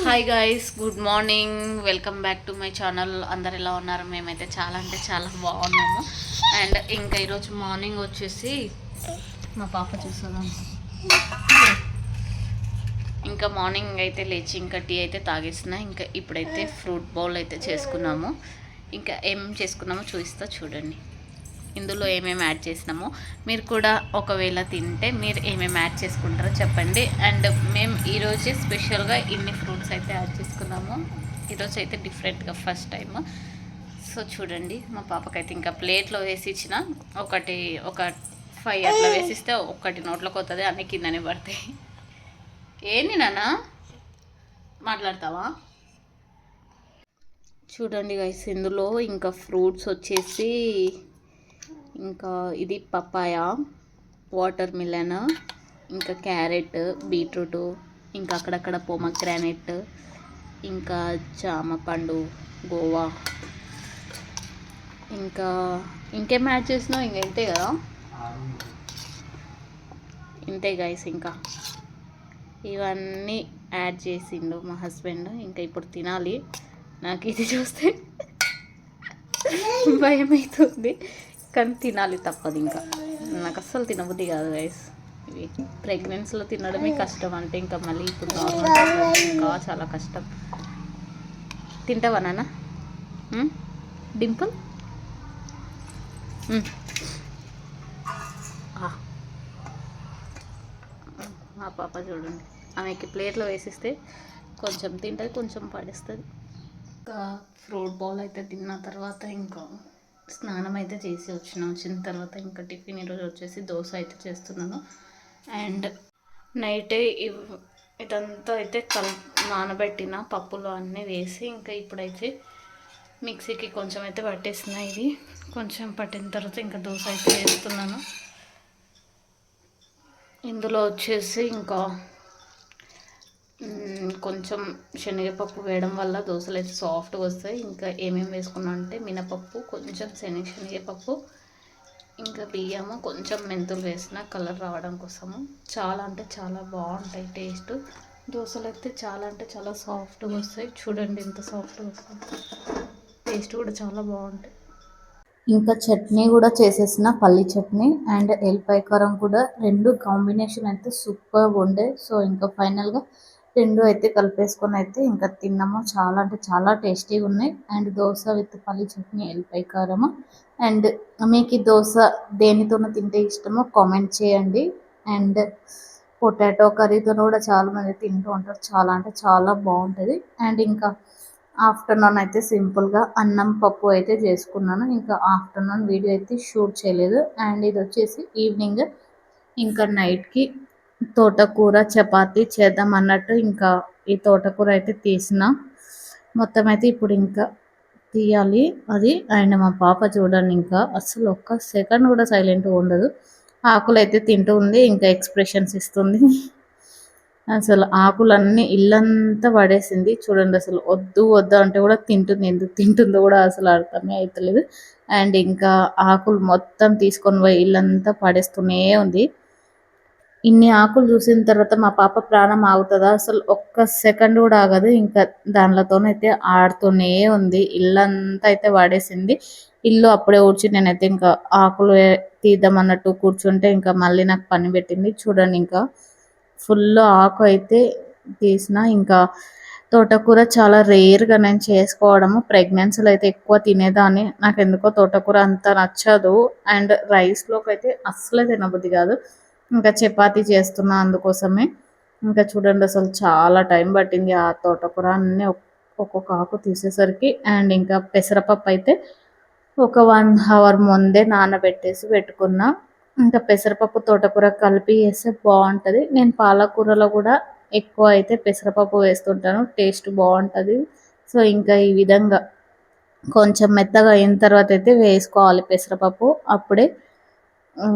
Hi guys, good morning. Welcome back to my channel. అందరు ఎలా ఉన్నారు? మేమైతే చాలా అంటే చాలా బాగున్నాము. అండ్ ఇంకా ఈరోజు మార్నింగ్ వచ్చేసి మా పాప చూస్తుందా, ఇంకా మార్నింగ్ అయితే లేచి ఇంకా టీ అయితే తాగేసిన. ఇంకా ఇప్పుడైతే ఫ్రూట్ బౌల్ అయితే చేసుకున్నాము. ఇంకా ఏం చేసుకున్నామో చూపిస్తా చూడండి. ఇందులో ఏమేమి యాడ్ చేసినామో మీరు కూడా ఒకవేళ తింటే మీరు ఏమేమి యాడ్ చేసుకుంటారో చెప్పండి. అండ్ మేము ఈరోజే స్పెషల్గా ఇన్ని ఫ్రూట్స్ అయితే యాడ్ చేసుకున్నాము. ఈరోజు అయితే డిఫరెంట్గా ఫస్ట్ టైం. సో చూడండి, మా పాపకైతే ఇంకా ప్లేట్లో వేసి ఇచ్చిన. ఒక 5 అట్లా వేసిస్తే ఒకటి నోట్లోకి వస్తుంది, అన్నీ కిందనే పడతాయి. ఏంది నాన్న మాట్లాడతావా? చూడండి గైస్, ఇందులో ఇంకా ఫ్రూట్స్ వచ్చేసి ఇంకా ఇది పపాయ, వాటర్ మిలన్, ఇంకా క్యారెట్, బీట్రూట్, ఇంకా అక్కడక్కడ పోమగ్రానైట్, ఇంకా జామ పండు, గోవా, ఇంకా ఇంకేం యాడ్ చేసినావు? ఇంకా ఇంతే కదా, ఇంతే గైస్. ఇంకా ఇవన్నీ యాడ్ చేసిండు మా హస్బెండ్. ఇంకా ఇప్పుడు తినాలి. నాకు ఇది చూస్తే భయం అవుతుంది, కానీ తినాలి, తప్పదు. ఇంకా నాకు అస్సలు తినబుద్ధి కాదు గైస్. ఇవి ప్రెగ్నెన్సీలో తినడమే కష్టం, అంటే ఇంకా మళ్ళీ ఇప్పుడు నార్మల్ ఇంకా చాలా కష్టం. తింటావా నాన్న? డింపుల్ మా పాప చూడండి, ఆమెకి ప్లేట్లో వేసిస్తే కొంచెం తింటుంది, కొంచెం పడేస్తుంది. ఇంకా ఫ్రూట్ బౌల్ అయితే తిన్న తర్వాత ఇంకా స్నానం అయితే చేసి వచ్చిన తర్వాత ఇంకా టిఫిన్ ఈరోజు వచ్చేసి దోశ అయితే చేస్తున్నాను. అండ్ నైటే ఇదంతా అయితే నానబెట్టిన పప్పులో అన్నీ వేసి ఇంకా ఇప్పుడైతే మిక్సీకి కొంచెం అయితే పట్టేసిన. ఇది కొంచెం పట్టిన తర్వాత ఇంకా దోశ అయితే వేస్తున్నాను. ఇందులో వచ్చేసి ఇంకా కొంచెం శనగపప్పు వేయడం వల్ల దోశలు అయితే సాఫ్ట్గా వస్తాయి. ఇంకా ఏమేమి వేసుకున్నా అంటే మినపప్పు, కొంచెం శనగపప్పు, ఇంకా బియ్యము, కొంచెం మెంతులు వేసిన కలర్ రావడం కోసము. చాలా అంటే చాలా బాగుంటాయి టేస్ట్. దోశలు అయితే చాలా అంటే చాలా సాఫ్ట్గా వస్తాయి. చూడండి ఎంత సాఫ్ట్గా వస్తాయి, టేస్ట్ కూడా చాలా బాగుంటాయి. ఇంకా చట్నీ కూడా చేసేసిన, పల్లి చట్నీ అండ్ ఎల్లిపాయ కారం కూడా, రెండు కాంబినేషన్ అయితే సూపర్ ఉండే. సో ఇంకా ఫైనల్గా రెండు అయితే కలిపేసుకొని అయితే ఇంకా తిన్నాము. చాలా అంటే చాలా టేస్టీగా ఉన్నాయి. అండ్ దోశ విత్ పల్లి చట్నీ, ఎల్లిపాయ కారము. అండ్ మీకు ఈ దోశ దేనితోనో తింటే ఇష్టమో కామెంట్ చేయండి. అండ్ పొటాటో కర్రీతో కూడా చాలామంది తింటూ ఉంటారు. చాలా అంటే చాలా బాగుంటుంది. అండ్ ఇంకా ఆఫ్టర్నూన్ అయితే సింపుల్గా అన్నం పప్పు అయితే చేసుకున్నాను. ఇంకా ఆఫ్టర్నూన్ వీడియో అయితే షూట్ చేయలేదు. అండ్ ఇది వచ్చేసి ఈవినింగ్ ఇంకా నైట్కి తోటకూర చపాతీ చేద్దాం అన్నట్టు ఇంకా ఈ తోటకూర అయితే తీసిన. మొత్తం అయితే ఇప్పుడు ఇంకా తీయాలి అది. అండ్ మా పాప చూడండి, ఇంకా అసలు ఒక్క సెకండ్ కూడా సైలెంట్గా ఉండదు. ఆకులు అయితే తింటూ ఉంది, ఇంకా ఎక్స్ప్రెషన్స్ ఇస్తుంది. అసలు ఆకులన్నీ ఇల్లంతా పడేసింది. చూడండి, అసలు వద్దు వద్దు అంటే కూడా తింటుంది. ఎందుకు తింటుందో కూడా అసలు అర్థమే అవుతలేదు. అండ్ ఇంకా ఆకులు మొత్తం తీసుకొని పోయి ఇల్లంతా పడేస్తూనే ఉంది. ఇన్ని ఆకులు చూసిన తర్వాత మా పాప ప్రాణం ఆగుతుందా? అసలు ఒక్క సెకండ్ కూడా ఆగదు. ఇంకా దానిలతోనైతే ఆడుతూనే ఉంది. ఇల్లంతా అయితే పడేసింది. ఇల్లు అప్పుడే ఊడ్చి నేనైతే ఇంకా ఆకులు తీద్దామన్నట్టు కూర్చుంటే ఇంకా మళ్ళీ నాకు పని పెట్టింది. చూడండి, ఇంకా ఫుల్ ఆకు అయితే తీసిన. ఇంకా తోటకూర చాలా రేర్గా నేను చేసుకోవడము. ప్రెగ్నెన్సీలో అయితే ఎక్కువ తినేదాన్ని. నాకు ఎందుకో తోటకూర అంత నచ్చదు. అండ్ రైస్లోకి అయితే అస్సలే తినబుద్ధి కాదు. ఇంకా చపాతీ చేస్తున్నా అందుకోసమే. ఇంకా చూడండి, అసలు చాలా టైం పట్టింది ఆ తోటకూర అన్నీ ఒక్కొక్క ఆకు తీసేసరికి. అండ్ ఇంకా పెసరపప్పు అయితే ఒక 1 అవర్ ముందే నానబెట్టేసి పెట్టుకున్నా. ఇంకా పెసరపప్పు తోటకూర కలిపి వేస్తే బాగుంటుంది. నేను పాలకూరలో కూడా ఎక్కువ అయితే పెసరపప్పు వేస్తుంటాను, టేస్ట్ బాగుంటుంది. సో ఇంకా ఈ విధంగా కొంచెం మెత్తగా అయిన తర్వాత అయితే వేసుకోవాలి పెసరపప్పు, అప్పుడే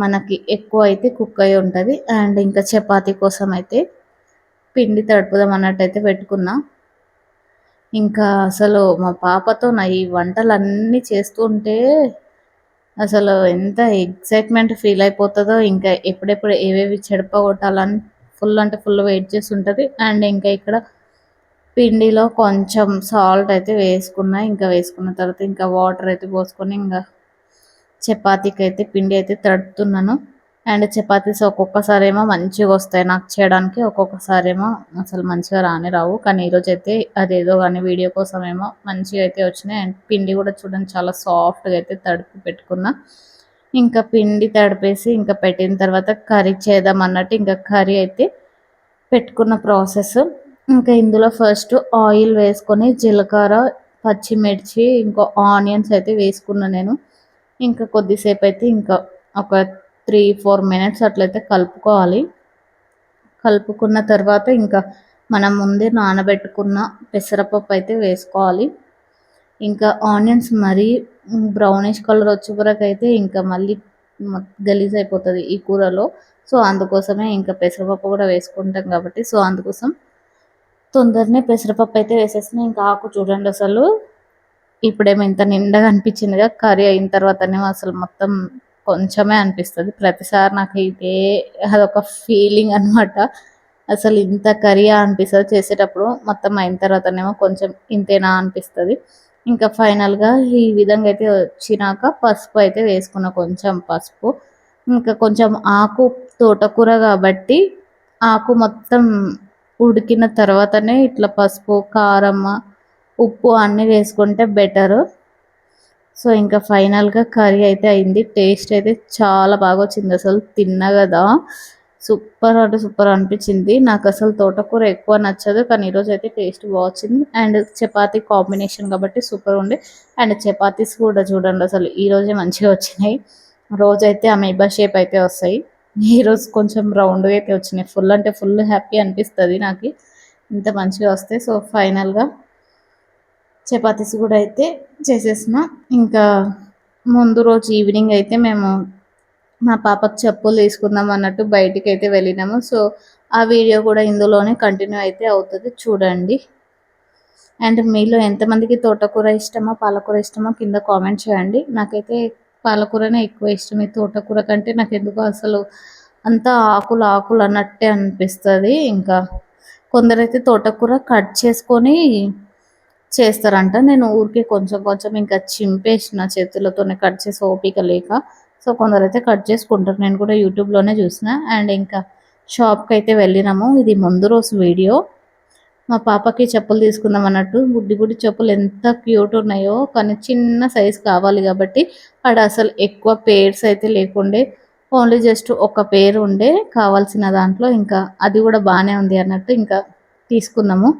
మనకి ఎక్కువ అయితే కుక్ అయి ఉంటుంది. అండ్ ఇంకా చపాతీ కోసం అయితే పిండి తడుపుదాం అన్నట్టయితే పెట్టుకున్నా. ఇంకా అసలు మా పాపతో నా ఈ వంటలన్నీ చేస్తుంటే అసలు ఎంత ఎక్సైట్మెంట్ ఫీల్ అయిపోతుందో. ఇంకా ఎప్పుడెప్పుడు ఏవేవి చెడపగొట్టాలని ఫుల్ అంటే ఫుల్ వెయిట్ చేస్తుంటుంది. అండ్ ఇంకా ఇక్కడ పిండిలో కొంచెం సాల్ట్ అయితే వేసుకున్నా. ఇంకా వేసుకున్న తర్వాత ఇంకా వాటర్ అయితే పోసుకొని ఇంకా చపాతీకి అయితే పిండి అయితే తడుపుతున్నాను. అండ్ చపాతీస్ ఒక్కొక్కసారి ఏమో మంచిగా వస్తాయి నాకు చేయడానికి, ఒక్కొక్కసారి ఏమో అసలు మంచిగా రావు. కానీ ఈరోజు అయితే అదేదో కానీ వీడియో కోసం ఏమో మంచిగా అయితే వచ్చినాయి. అండ్ పిండి కూడా చూడండి చాలా సాఫ్ట్గా అయితే తడిపి పెట్టుకున్నా. ఇంకా పిండి తడిపేసి ఇంకా పెట్టిన తర్వాత కర్రీ చేద్దాం అన్నట్టు ఇంకా కర్రీ అయితే పెట్టుకున్న ప్రాసెస్. ఇంకా ఇందులో ఫస్ట్ ఆయిల్ వేసుకొని జీలకర్ర, పచ్చిమిర్చి, ఇంకా ఆనియన్స్ అయితే వేసుకున్నా నేను. ఇంకా కొద్దిసేపు అయితే ఇంకా ఒక 3-4 మినిట్స్ అట్లయితే కలుపుకోవాలి. కలుపుకున్న తర్వాత ఇంకా మనం ముందే నానబెట్టుకున్న పెసరపప్పు అయితే వేసుకోవాలి. ఇంకా ఆనియన్స్ మరీ బ్రౌనిష్ కలర్ వచ్చే వరకు అయితే ఇంకా మళ్ళీ గలీజ్ అయిపోతుంది ఈ కూరలో. సో అందుకోసమే ఇంకా పెసరపప్పు కూడా వేసుకుంటాం కాబట్టి సో అందుకోసం తొందరనే పెసరపప్పు అయితే వేసేసిన. ఇంకా ఆకు చూడండి అసలు ఇప్పుడేమో ఇంత నిండగా అనిపించిందిగా, కర్రీ అయిన తర్వాతనేమో అసలు మొత్తం కొంచెమే అనిపిస్తుంది. ప్రతిసారి నాకు ఇదే అదొక ఫీలింగ్ అనమాట. అసలు ఇంత కర్రీయా అనిపిస్తుంది చేసేటప్పుడు, మొత్తం అయిన తర్వాతనేమో కొంచెం ఇంతేనా అనిపిస్తుంది. ఇంకా ఫైనల్గా ఈ విధంగా అయితే వచ్చినాక పసుపు అయితే వేసుకున్న, కొంచెం పసుపు. ఇంకా కొంచెం ఆకు తోటకూర కాబట్టి ఆకు మొత్తం ఉడికిన తర్వాతనే ఇట్లా పసుపు, కారం, ఉప్పు అన్నీ వేసుకుంటే బెటరు. సో ఇంకా ఫైనల్గా కర్రీ అయితే అయింది. టేస్ట్ అయితే చాలా బాగా వచ్చింది. అసలు తిన్నా కదా సూపర్ అంటే సూపర్ అనిపించింది. నాకు అసలు తోటకూర ఎక్కువ నచ్చదు, కానీ ఈరోజు అయితే టేస్ట్ బాగా వచ్చింది. అండ్ చపాతీ కాంబినేషన్ కాబట్టి సూపర్ ఉండే. అండ్ చపాతీస్ కూడా చూడండి అసలు ఈరోజే మంచిగా వచ్చినాయి. రోజైతే అమీబా షేప్ అయితే వస్తాయి, ఈరోజు కొంచెం రౌండ్గా అయితే వచ్చినాయి. ఫుల్ అంటే ఫుల్ హ్యాపీ అనిపిస్తుంది నాకు ఇంత మంచిగా వస్తాయి. సో ఫైనల్గా చపాతీస్ కూడా అయితే చేసేసిన. ఇంకా ముందు రోజు ఈవినింగ్ అయితే మేము మా పాపకు చెప్పులు తీసుకుందాం అన్నట్టు బయటికి అయితే వెళ్ళినాము. సో ఆ వీడియో కూడా ఇందులోనే కంటిన్యూ అయితే అవుతుంది, చూడండి. అండ్ మీలో ఎంతమందికి తోటకూర ఇష్టమో పాలకూర ఇష్టమో కింద కామెంట్ చేయండి. నాకైతే పాలకూరనే ఎక్కువ ఇష్టం, ఈ తోటకూర కంటే నాకు ఎందుకో అసలు అంతా ఆకులు ఆకులు అన్నట్టే అనిపిస్తుంది. ఇంకా కొందరైతే తోటకూర కట్ చేసుకొని చేస్తారంట, నేను ఊరికే కొంచెం కొంచెం ఇంకా చింపేసిన చేతులతోనే, కట్ చేసి ఓపిక లేక. సో కొందరైతే కట్ చేసుకుంటారు, నేను కూడా యూట్యూబ్లోనే చూసిన. అండ్ ఇంకా షాప్కి అయితే వెళ్ళినాము. ఇది ముందు రోజు వీడియో. మా పాపకి చెప్పులు తీసుకుందాం అన్నట్టు, బుడ్డి బుడ్డి చెప్పులు ఎంత క్యూట్ ఉన్నాయో, కానీ చిన్న సైజు కావాలి కాబట్టి అక్కడ అసలు ఎక్కువ పేర్స్ అయితే లేకుండే, ఓన్లీ జస్ట్ ఒక పేరు ఉండే కావాల్సిన దాంట్లో. ఇంకా అది కూడా బాగానే ఉంది అన్నట్టు ఇంకా తీసుకున్నాము.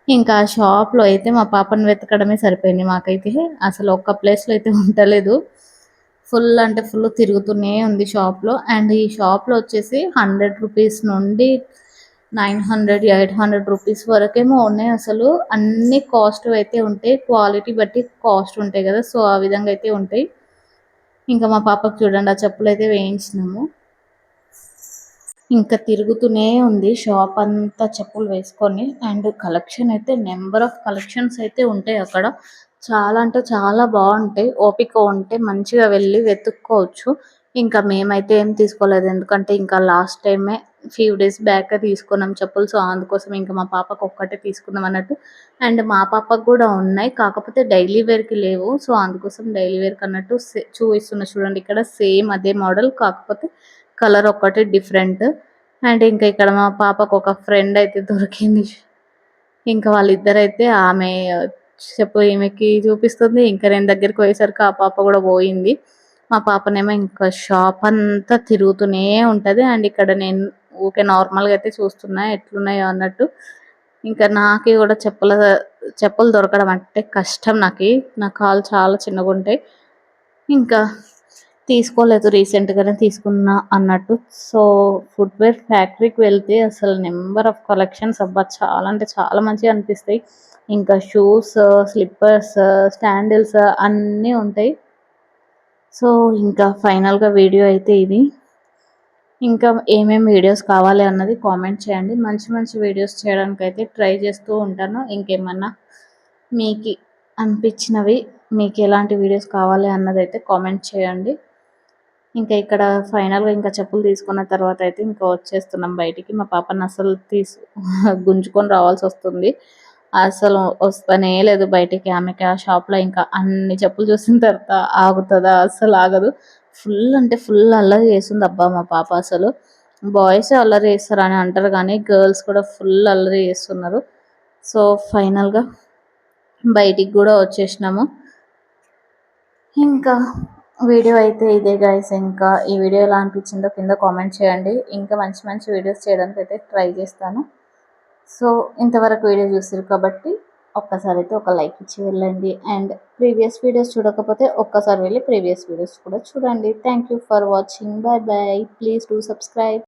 ఇంకా షాప్లో అయితే మా పాపను వెతకడమే సరిపోయింది మాకైతే. అసలు ఒక్క ప్లేస్లో అయితే ఉండలేదు, ఫుల్ అంటే ఫుల్ తిరుగుతూనే ఉంది షాప్లో. అండ్ ఈ షాప్లో వచ్చేసి 100 రూపీస్ నుండి 900-800 రూపీస్ వరకేమో ఉన్నాయి. అసలు అన్ని కాస్ట్ అయితే ఉంటాయి, క్వాలిటీ బట్టి కాస్ట్ ఉంటాయి కదా, సో ఆ విధంగా అయితే ఉంటాయి. ఇంకా మా పాపకు చూడండి ఆ చెప్పులు అయితే వేయించినాము. ఇంకా తిరుగుతూనే ఉంది షాప్ అంతా చెప్పులు వేసుకొని. అండ్ కలెక్షన్ అయితే నెంబర్ ఆఫ్ కలెక్షన్స్ అయితే ఉంటాయి అక్కడ, చాలా అంటే చాలా బాగుంటాయి. ఓపిక ఉంటే మంచిగా వెళ్ళి వెతుక్కోవచ్చు. ఇంకా మేమైతే ఏం తీసుకోలేదు, ఎందుకంటే ఇంకా లాస్ట్ టైమే ఫ్యూ డేస్ బ్యాక్ తీసుకున్నాం చెప్పులు. సో అందుకోసం ఇంకా మా పాపకు ఒక్కటే తీసుకుందాం అన్నట్టు. అండ్ మా పాపకు కూడా ఉన్నాయి, కాకపోతే డైలీ వేర్కి లేవు. సో అందుకోసం డైలీ వేర్కి అన్నట్టు చూపిస్తున్నా చూడండి, ఇక్కడ సేమ్ అదే మోడల్, కాకపోతే కలర్ ఒక్కటి డిఫరెంట్. అండ్ ఇంకా ఇక్కడ మా పాపకు ఒక ఫ్రెండ్ అయితే దొరికింది. ఇంకా వాళ్ళిద్దరైతే ఆమె చెప్పు ఈమెకి చూపిస్తుంది, ఇంకా నేను దగ్గరికి పోయేసరికి ఆ పాప కూడా పోయింది. మా పాపనేమో ఇంకా షాప్ అంతా తిరుగుతూనే ఉంటుంది. అండ్ ఇక్కడ నేను ఊకే నార్మల్గా అయితే చూస్తున్నా ఎట్లున్నాయో అన్నట్టు. ఇంకా నాకు కూడా చెప్పులు దొరకడం అంటే కష్టం, నా కాలు చాలా చిన్నగా ఉంటాయి. ఇంకా తీసుకోలేదు, రీసెంట్గానే తీసుకున్నా అన్నట్టు. సో ఫుట్వేర్ ఫ్యాక్టరీకి వెళ్తే అసలు నెంబర్ ఆఫ్ కలెక్షన్స్ అబ్బా చాలా అంటే చాలా మంచిగా అనిపిస్తాయి. ఇంకా షూస్, స్లిప్పర్స్, శాండిల్స్ అన్నీ ఉంటాయి. సో ఇంకా ఫైనల్గా వీడియో అయితే ఇది. ఇంకా ఏమేమి వీడియోస్ కావాలి అన్నది కామెంట్ చేయండి, మంచి మంచి వీడియోస్ చేయడానికి అయితే ట్రై చేస్తూ ఉంటాను. ఇంకేమన్నా మీకు అనిపించినవి, మీకు ఎలాంటి వీడియోస్ కావాలి అన్నది అయితే కామెంట్ చేయండి. ఇంకా ఇక్కడ ఫైనల్గా ఇంకా చెప్పులు తీసుకున్న తర్వాత అయితే ఇంకా వచ్చేస్తున్నాం బయటికి. మా పాపని అసలు గుంజుకొని రావాల్సి వస్తుంది, అసలు వస్తనే లేదు బయటికి. ఆమెకి ఆ షాప్‌లో ఇంకా అన్ని చెప్పులు చూసిన తర్వాత ఆగుతదా? అస్సలు ఆగదు. ఫుల్ అంటే ఫుల్ అల్లరి చేస్తుందబ్బా మా పాప అసలు. బాయ్సే అల్లరి చేస్తారని అంటారు గానీ, గర్ల్స్ కూడా ఫుల్ అల్లరి చేస్తున్నారు. సో, ఫైనల్‌గా బయటికి గూడా వచ్చేసినాము. ఇంకా వీడియో అయితే ఇదే గైస్. ఇంకా ఈ వీడియో ఎలా అనిపించిందో కింద కామెంట్ చేయండి. ఇంకా మంచి మంచి వీడియోస్ చేయడానికి అయితే ట్రై చేస్తాను. సో, ఇంతవరకు వీడియో చూసారు కాబట్టి ఒక్కసారి అయితే ఒక లైక్ ఇచ్చి వెళ్ళండి. అండ్ ప్రీవియస్ వీడియోస్ చూడకపోతే ఒక్కసారి వెళ్ళి ప్రీవియస్ వీడియోస్ కూడా చూడండి. Thank you for watching. Bye bye. Please do subscribe.